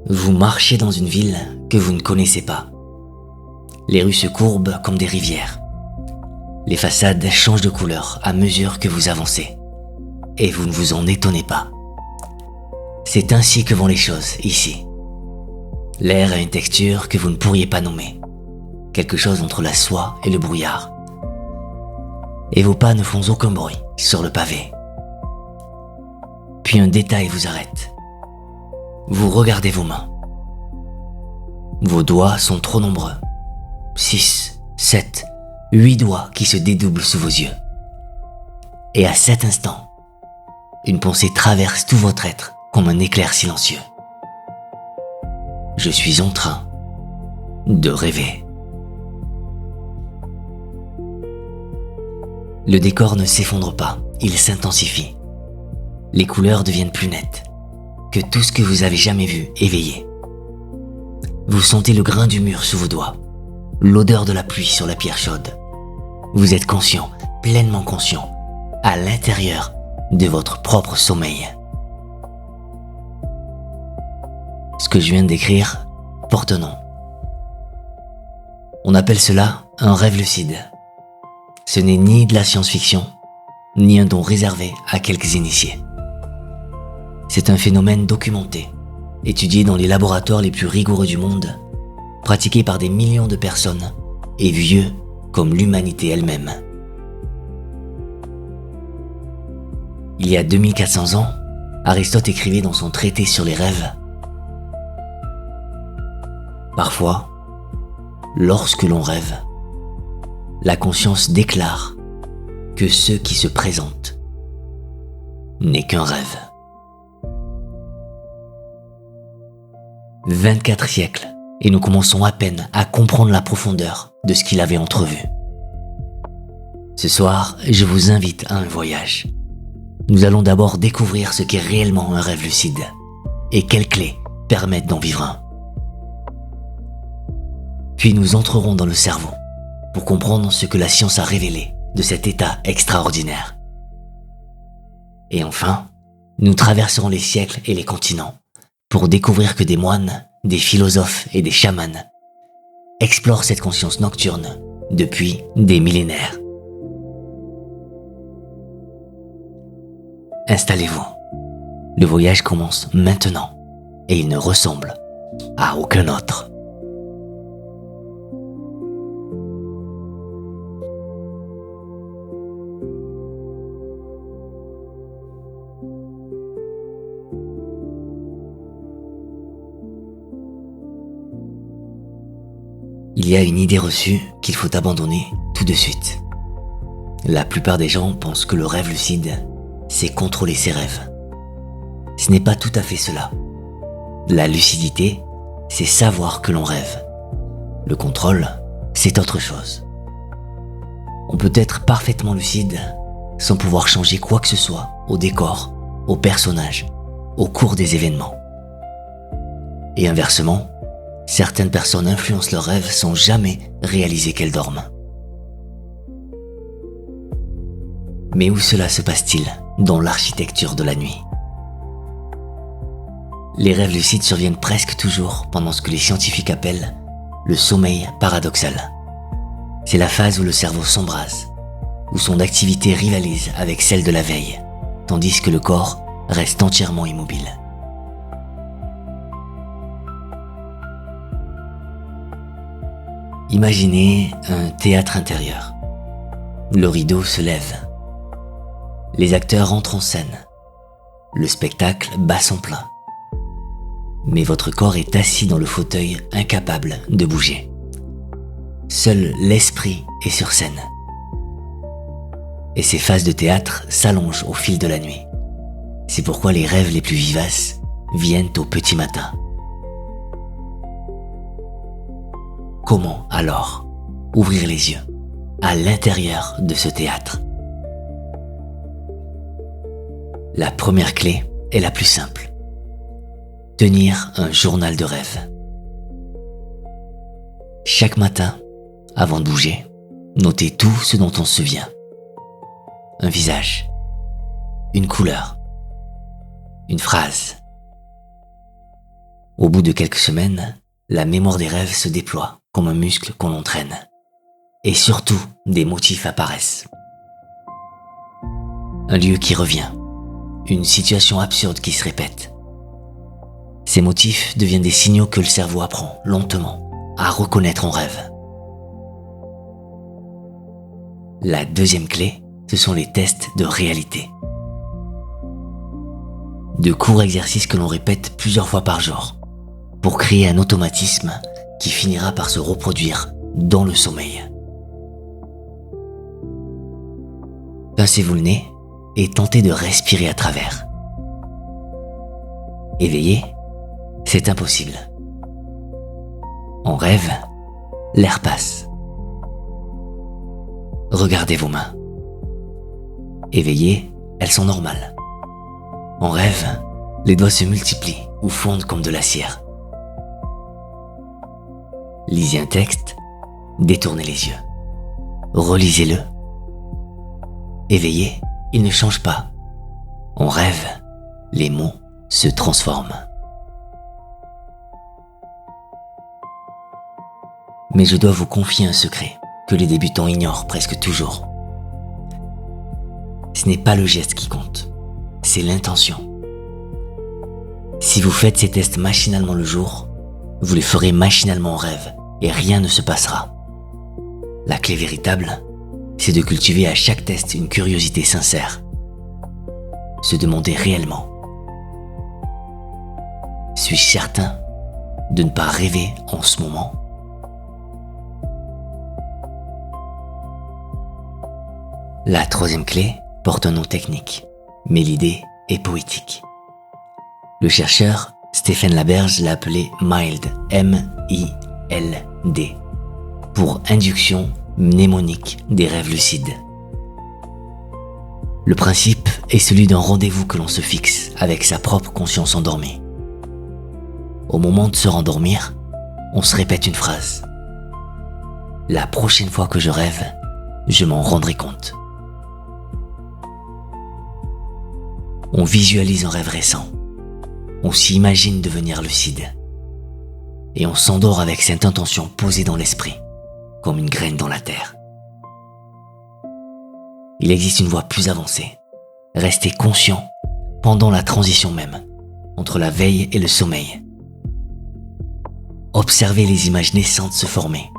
Vous marchez dans une ville que vous ne connaissez pas. Les rues se courbent comme des rivières. Les façades changent de couleur à mesure que vous avancez. Et vous ne vous en étonnez pas. C'est ainsi que vont les choses ici. L'air a une texture que vous ne pourriez pas nommer. Quelque chose entre la soie et le brouillard. Et vos pas ne font aucun bruit sur le pavé. Puis un détail vous arrête. Vous regardez vos mains. Vos doigts sont trop nombreux. 6, 7, 8 doigts qui se dédoublent sous vos yeux. Et à cet instant, une pensée traverse tout votre être comme un éclair silencieux. Je suis en train de rêver. Le décor ne s'effondre pas, il s'intensifie. Les couleurs deviennent plus nettes que tout ce que vous avez jamais vu éveillé. Vous sentez le grain du mur sous vos doigts, l'odeur de la pluie sur la pierre chaude. Vous êtes conscient, pleinement conscient, à l'intérieur de votre propre sommeil. Ce que je viens de décrire porte un nom. On appelle cela un rêve lucide. Ce n'est ni de la science-fiction, ni un don réservé à quelques initiés. C'est un phénomène documenté, étudié dans les laboratoires les plus rigoureux du monde, pratiqué par des millions de personnes et vieux comme l'humanité elle-même. Il y a 2400 ans, Aristote écrivait dans son traité sur les rêves: parfois, lorsque l'on rêve, la conscience déclare que ce qui se présente n'est qu'un rêve. 24 siècles, et nous commençons à peine à comprendre la profondeur de ce qu'il avait entrevu. Ce soir, je vous invite à un voyage. Nous allons d'abord découvrir ce qu'est réellement un rêve lucide, et quelles clés permettent d'en vivre un. Puis nous entrerons dans le cerveau, pour comprendre ce que la science a révélé de cet état extraordinaire. Et enfin, nous traverserons les siècles et les continents pour découvrir que des moines, des philosophes et des chamans explorent cette conscience nocturne depuis des millénaires. Installez-vous. Le voyage commence maintenant et il ne ressemble à aucun autre. Il y a une idée reçue qu'il faut abandonner tout de suite. La plupart des gens pensent que le rêve lucide, c'est contrôler ses rêves. Ce n'est pas tout à fait cela. La lucidité, c'est savoir que l'on rêve. Le contrôle, c'est autre chose. On peut être parfaitement lucide sans pouvoir changer quoi que ce soit au décor, au personnage, au cours des événements. Et inversement, certaines personnes influencent leurs rêves sans jamais réaliser qu'elles dorment. Mais où cela se passe-t-il dans l'architecture de la nuit? Les rêves lucides surviennent presque toujours pendant ce que les scientifiques appellent le sommeil paradoxal. C'est la phase où le cerveau s'embrase, où son activité rivalise avec celle de la veille, tandis que le corps reste entièrement immobile. Imaginez un théâtre intérieur. Le rideau se lève. Les acteurs entrent en scène. Le spectacle bat son plein. Mais votre corps est assis dans le fauteuil, incapable de bouger. Seul l'esprit est sur scène. Et ces phases de théâtre s'allongent au fil de la nuit. C'est pourquoi les rêves les plus vivaces viennent au petit matin. Comment alors ouvrir les yeux à l'intérieur de ce théâtre? La première clé est la plus simple. Tenir un journal de rêve. Chaque matin, avant de bouger, notez tout ce dont on se souvient. Un visage, une couleur, une phrase Au bout de quelques semaines, la mémoire des rêves se déploie comme un muscle qu'on entraîne. Et surtout, des motifs apparaissent. Un lieu qui revient, une situation absurde qui se répète. Ces motifs deviennent des signaux que le cerveau apprend, lentement, à reconnaître en rêve. La deuxième clé, ce sont les tests de réalité. De courts exercices que l'on répète plusieurs fois par jour, pour créer un automatisme qui finira par se reproduire dans le sommeil. Pincez-vous le nez et tentez de respirer à travers. Éveillé, c'est impossible. En rêve, l'air passe. Regardez vos mains. Éveillées, elles sont normales. En rêve, les doigts se multiplient ou fondent comme de la cire. Lisez un texte, détournez les yeux. Relisez-le. Éveillé, il ne change pas. En rêve, les mots se transforment. Mais je dois vous confier un secret que les débutants ignorent presque toujours. Ce n'est pas le geste qui compte, c'est l'intention. Si vous faites ces tests machinalement le jour, vous les ferez machinalement en rêve et rien ne se passera. La clé véritable, c'est de cultiver à chaque test une curiosité sincère. Se demander réellement: suis-je certain de ne pas rêver en ce moment ? La troisième clé porte un nom technique, mais l'idée est poétique. Le chercheur Stéphane Laberge l'a appelé MILD, M-I-L-D, pour induction mnémonique des rêves lucides. Le principe est celui d'un rendez-vous que l'on se fixe avec sa propre conscience endormie. Au moment de se rendormir, on se répète une phrase. La prochaine fois que je rêve, je m'en rendrai compte. On visualise un rêve récent. On s'imagine devenir lucide. Et on s'endort avec cette intention posée dans l'esprit, comme une graine dans la terre. Il existe une voie plus avancée. Restez conscient pendant la transition même, entre la veille et le sommeil. Observez les images naissantes se former,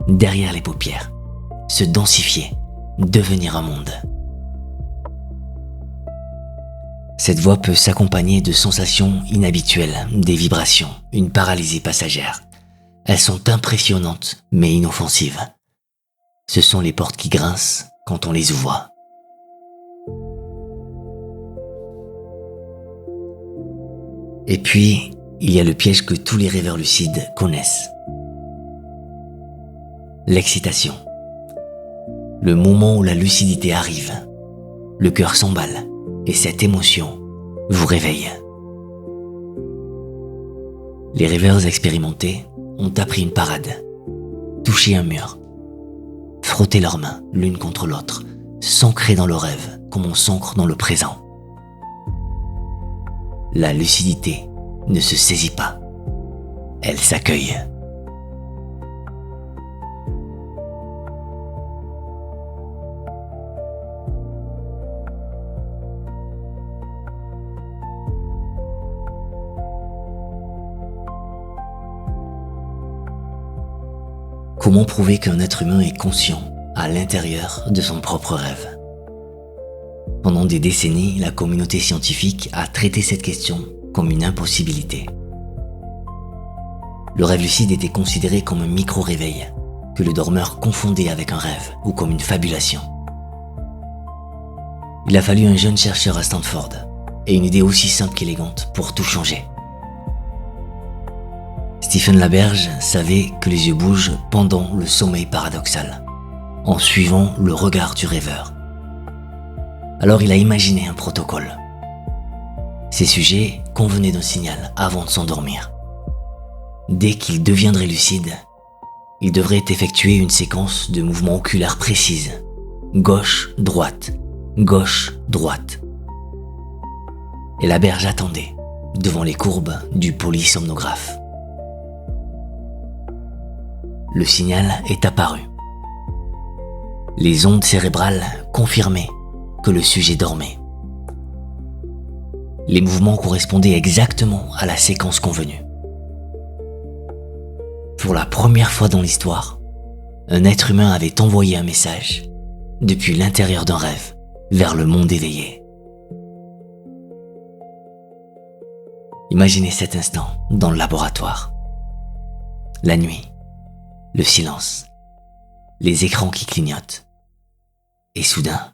derrière les paupières, se densifier, devenir un monde. Cette voie peut s'accompagner de sensations inhabituelles, des vibrations, une paralysie passagère. Elles sont impressionnantes, mais inoffensives. Ce sont les portes qui grincent quand on les ouvre. Et puis, il y a le piège que tous les rêveurs lucides connaissent. L'excitation. Le moment où la lucidité arrive. Le cœur s'emballe. Et cette émotion vous réveille. Les rêveurs expérimentés ont appris une parade. Toucher un mur. Frotter leurs mains l'une contre l'autre. S'ancrer dans le rêve comme on s'ancre dans le présent. La lucidité ne se saisit pas. Elle s'accueille. Comment prouver qu'un être humain est conscient à l'intérieur de son propre rêve ? Pendant des décennies, la communauté scientifique a traité cette question comme une impossibilité. Le rêve lucide était considéré comme un micro-réveil, que le dormeur confondait avec un rêve ou comme une fabulation. Il a fallu un jeune chercheur à Stanford et une idée aussi simple qu'élégante pour tout changer. Stéphane Laberge savait que les yeux bougent pendant le sommeil paradoxal, en suivant le regard du rêveur. Alors il a imaginé un protocole. Ces sujets convenaient d'un signal avant de s'endormir. Dès qu'ils deviendraient lucides, ils devraient effectuer une séquence de mouvements oculaires précises. Gauche, droite, gauche, droite. Et Laberge attendait, devant les courbes du polysomnographe. Le signal est apparu. Les ondes cérébrales confirmaient que le sujet dormait. Les mouvements correspondaient exactement à la séquence convenue. Pour la première fois dans l'histoire, un être humain avait envoyé un message depuis l'intérieur d'un rêve vers le monde éveillé. Imaginez cet instant dans le laboratoire. La nuit, le silence, les écrans qui clignotent. Et soudain,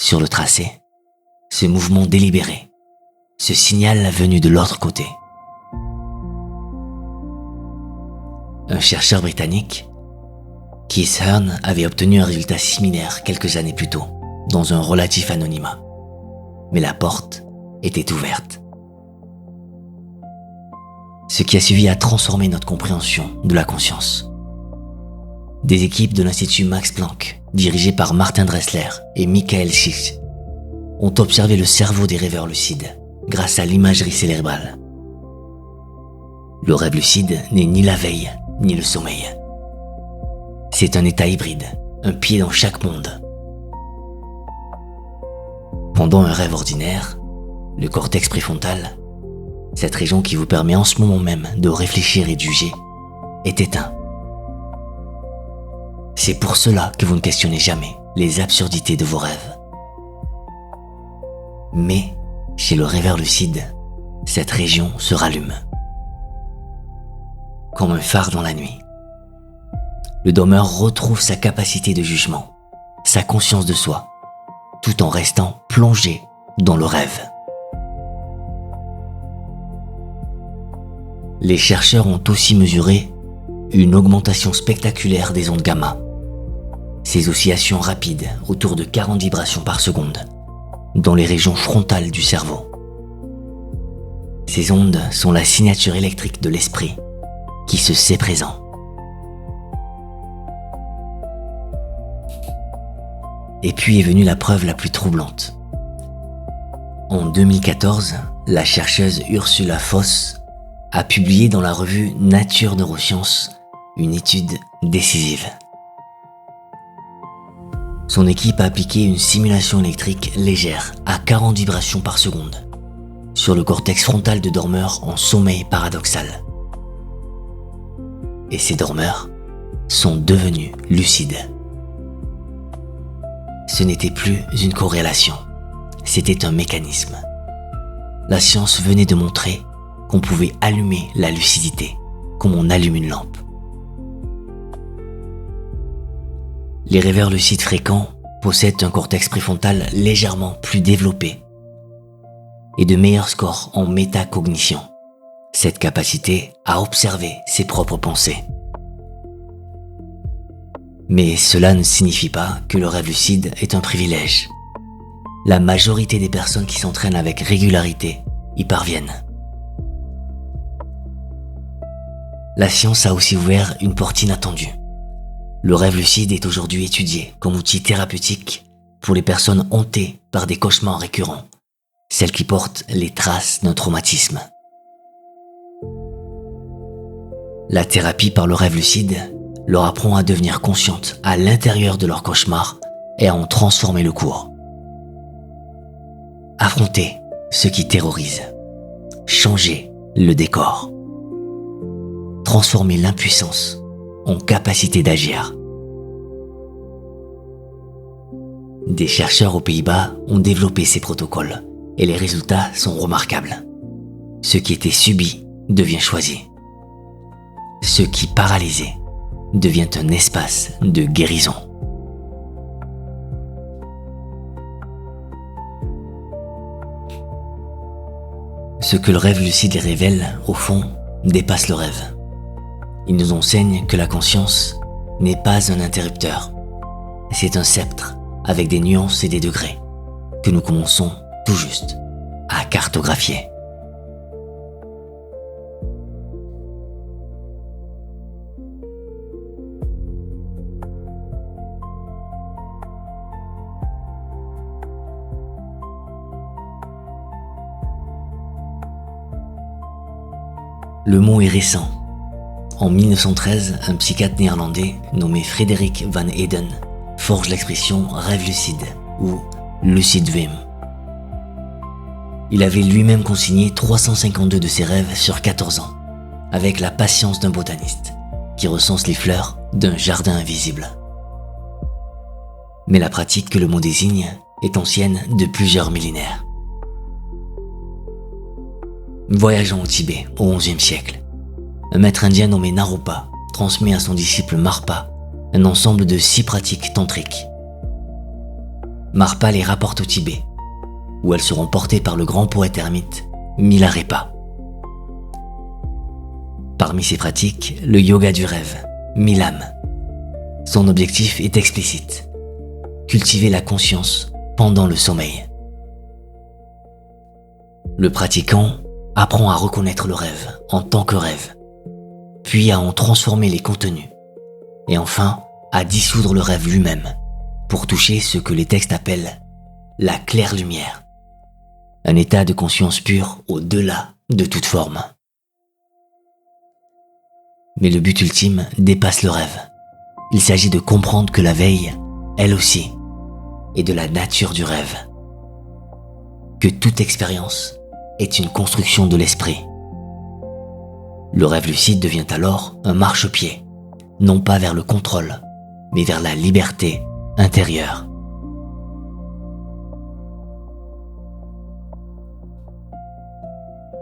sur le tracé, ce mouvement délibéré, ce signal venu de l'autre côté. Un chercheur britannique, Keith Hearn, avait obtenu un résultat similaire quelques années plus tôt, dans un relatif anonymat. Mais la porte était ouverte. Ce qui a suivi a transformé notre compréhension de la conscience. Des équipes de l'Institut Max Planck, dirigées par Martin Dressler et Michael Schick, ont observé le cerveau des rêveurs lucides grâce à l'imagerie cérébrale. Le rêve lucide n'est ni la veille, ni le sommeil. C'est un état hybride, un pied dans chaque monde. Pendant un rêve ordinaire, le cortex préfrontal, cette région qui vous permet en ce moment même de réfléchir et de juger, est éteint. C'est pour cela que vous ne questionnez jamais les absurdités de vos rêves. Mais, chez le rêveur lucide, cette région se rallume. Comme un phare dans la nuit. Le dormeur retrouve sa capacité de jugement, sa conscience de soi, tout en restant plongé dans le rêve. Les chercheurs ont aussi mesuré une augmentation spectaculaire des ondes gamma. Ces oscillations rapides, autour de 40 vibrations par seconde, dans les régions frontales du cerveau. Ces ondes sont la signature électrique de l'esprit qui se sait présent. Et puis est venue la preuve la plus troublante. En 2014, la chercheuse Ursula Voss a publié dans la revue Nature Neurosciences une étude décisive. Son équipe a appliqué une simulation électrique légère à 40 vibrations par seconde sur le cortex frontal de dormeurs en sommeil paradoxal. Et ces dormeurs sont devenus lucides. Ce n'était plus une corrélation, c'était un mécanisme. La science venait de montrer qu'on pouvait allumer la lucidité comme on allume une lampe. Les rêveurs lucides fréquents possèdent un cortex préfrontal légèrement plus développé et de meilleurs scores en métacognition, cette capacité à observer ses propres pensées. Mais cela ne signifie pas que le rêve lucide est un privilège. La majorité des personnes qui s'entraînent avec régularité y parviennent. La science a aussi ouvert une porte inattendue. Le rêve lucide est aujourd'hui étudié comme outil thérapeutique pour les personnes hantées par des cauchemars récurrents, celles qui portent les traces d'un traumatisme. La thérapie par le rêve lucide leur apprend à devenir conscientes à l'intérieur de leur cauchemar et à en transformer le cours. Affronter ce qui terrorise, changer le décor, transformer l'impuissance en capacité d'agir. Des chercheurs aux Pays-Bas ont développé ces protocoles et les résultats sont remarquables. Ce qui était subi devient choisi. Ce qui paralysait devient un espace de guérison. Ce que le rêve lucide révèle, au fond, dépasse le rêve. Il nous enseigne que la conscience n'est pas un interrupteur. C'est un sceptre avec des nuances et des degrés que nous commençons tout juste à cartographier. Le mot est récent. En 1913, un psychiatre néerlandais nommé Frederik van Eeden forge l'expression rêve lucide ou lucid dream. Il avait lui-même consigné 352 de ses rêves sur 14 ans, avec la patience d'un botaniste qui recense les fleurs d'un jardin invisible. Mais la pratique que le mot désigne est ancienne de plusieurs millénaires. Voyageons au Tibet au XIe siècle. Un maître indien nommé Naropa transmet à son disciple Marpa un ensemble de 6 pratiques tantriques. Marpa les rapporte au Tibet, où elles seront portées par le grand poète ermite Milarepa. Parmi ces pratiques, le yoga du rêve, Milam. Son objectif est explicite: cultiver la conscience pendant le sommeil. Le pratiquant apprend à reconnaître le rêve en tant que rêve, puis à en transformer les contenus, et enfin à dissoudre le rêve lui-même pour toucher ce que les textes appellent la claire lumière, un état de conscience pure au-delà de toute forme. Mais le but ultime dépasse le rêve. Il s'agit de comprendre que la veille, elle aussi, est de la nature du rêve. Que toute expérience est une construction de l'esprit. Le rêve lucide devient alors un marchepied, non pas vers le contrôle, mais vers la liberté intérieure.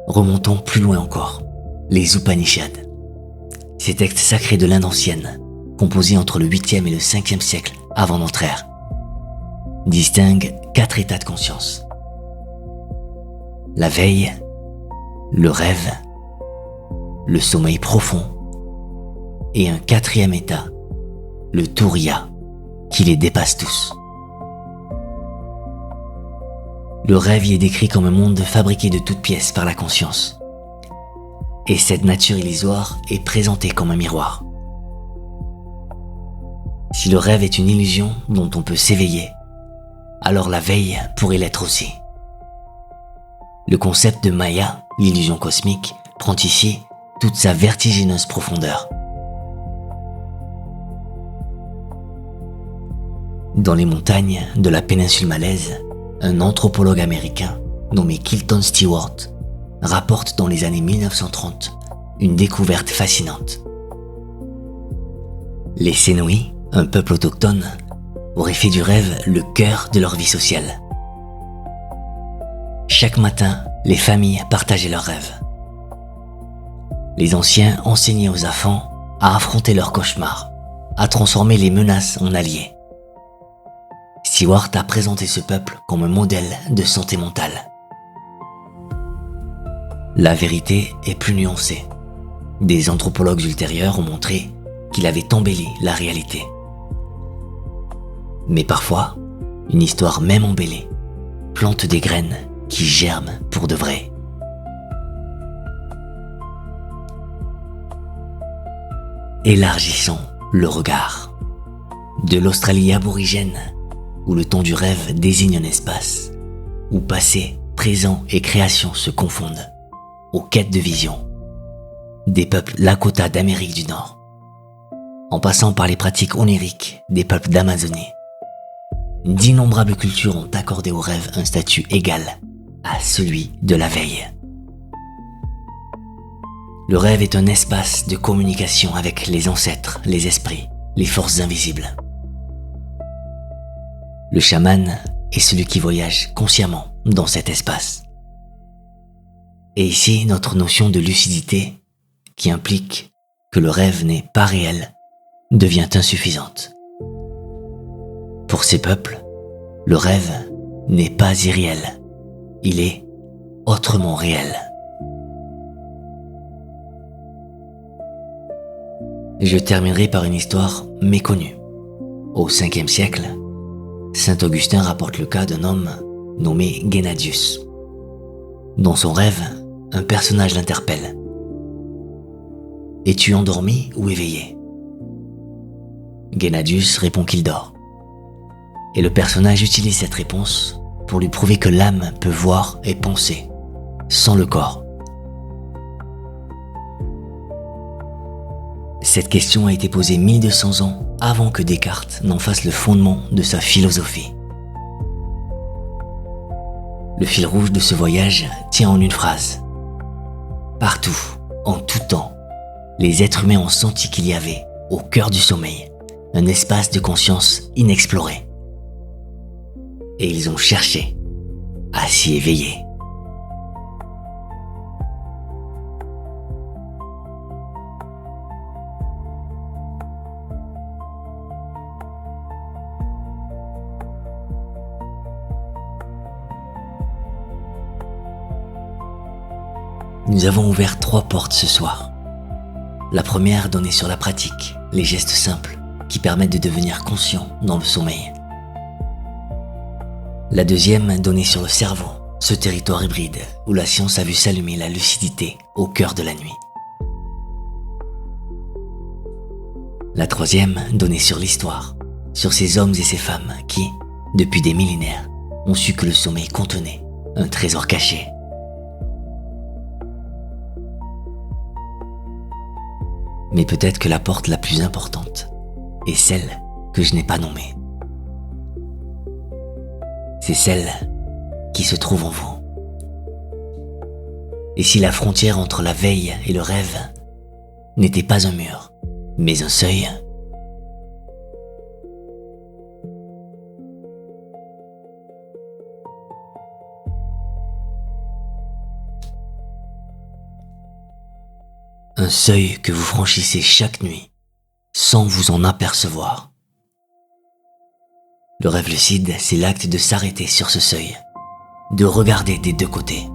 Remontons plus loin encore, les Upanishads. Ces textes sacrés de l'Inde ancienne, composés entre le 8e et le 5e siècle avant notre ère, distinguent 4 états de conscience. La veille, le rêve, le sommeil profond et un 4e état, le turiya, qui les dépasse tous. Le rêve y est décrit comme un monde fabriqué de toutes pièces par la conscience. Et cette nature illusoire est présentée comme un miroir. Si le rêve est une illusion dont on peut s'éveiller, alors la veille pourrait l'être aussi. Le concept de Maya, l'illusion cosmique, prend ici toute sa vertigineuse profondeur. Dans les montagnes de la péninsule malaise, un anthropologue américain nommé Kilton Stewart rapporte dans les années 1930 une découverte fascinante. Les Sénoïs, un peuple autochtone, auraient fait du rêve le cœur de leur vie sociale. Chaque matin, les familles partageaient leurs rêves. Les anciens enseignaient aux enfants à affronter leurs cauchemars, à transformer les menaces en alliés. Stewart a présenté ce peuple comme un modèle de santé mentale. La vérité est plus nuancée. Des anthropologues ultérieurs ont montré qu'il avait embelli la réalité. Mais parfois, une histoire même embellie plante des graines qui germent pour de vrai. Élargissons le regard. De l'Australie aborigène, où le temps du rêve désigne un espace, où passé, présent et création se confondent, aux quêtes de vision, des peuples Lakota d'Amérique du Nord, en passant par les pratiques oniriques des peuples d'Amazonie, d'innombrables cultures ont accordé au rêve un statut égal à celui de la veille. Le rêve est un espace de communication avec les ancêtres, les esprits, les forces invisibles. Le chaman est celui qui voyage consciemment dans cet espace. Et ici, notre notion de lucidité, qui implique que le rêve n'est pas réel, devient insuffisante. Pour ces peuples, le rêve n'est pas irréel, il est autrement réel. Je terminerai par une histoire méconnue. Au 5e siècle, saint Augustin rapporte le cas d'un homme nommé Gennadius. Dans son rêve, un personnage l'interpelle. « Es-tu endormi ou éveillé ?» Gennadius répond qu'il dort. Et le personnage utilise cette réponse pour lui prouver que l'âme peut voir et penser, sans le corps. Cette question a été posée 1200 ans avant que Descartes n'en fasse le fondement de sa philosophie. Le fil rouge de ce voyage tient en une phrase. Partout, en tout temps, les êtres humains ont senti qu'il y avait, au cœur du sommeil, un espace de conscience inexploré. Et ils ont cherché à s'y éveiller. Nous avons ouvert 3 portes ce soir. La première donnait sur la pratique, les gestes simples qui permettent de devenir conscient dans le sommeil. La deuxième donnait sur le cerveau, ce territoire hybride où la science a vu s'allumer la lucidité au cœur de la nuit. La troisième donnait sur l'histoire, sur ces hommes et ces femmes qui, depuis des millénaires, ont su que le sommeil contenait un trésor caché. Mais peut-être que la porte la plus importante est celle que je n'ai pas nommée. C'est celle qui se trouve en vous. Et si la frontière entre la veille et le rêve n'était pas un mur, mais un seuil, un seuil que vous franchissez chaque nuit sans vous en apercevoir. Le rêve lucide, c'est l'acte de s'arrêter sur ce seuil, de regarder des 2 côtés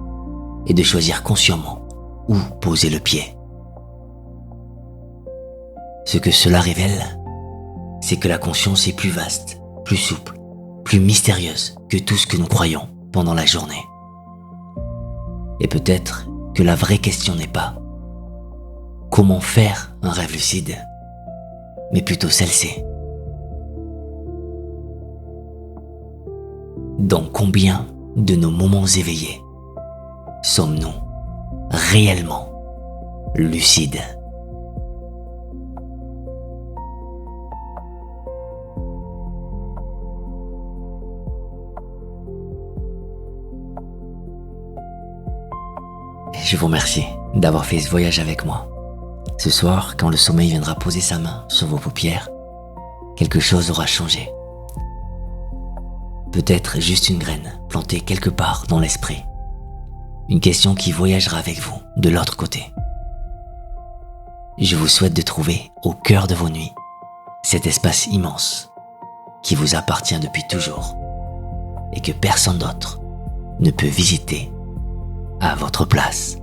et de choisir consciemment où poser le pied. Ce que cela révèle, c'est que la conscience est plus vaste, plus souple, plus mystérieuse que tout ce que nous croyons pendant la journée. Et peut-être que la vraie question n'est pas comment faire un rêve lucide, mais plutôt celle-ci. Dans combien de nos moments éveillés sommes-nous réellement lucides ? Je vous remercie d'avoir fait ce voyage avec moi. Ce soir, quand le sommeil viendra poser sa main sur vos paupières, quelque chose aura changé. Peut-être juste une graine plantée quelque part dans l'esprit. Une question qui voyagera avec vous de l'autre côté. Je vous souhaite de trouver au cœur de vos nuits cet espace immense qui vous appartient depuis toujours et que personne d'autre ne peut visiter à votre place.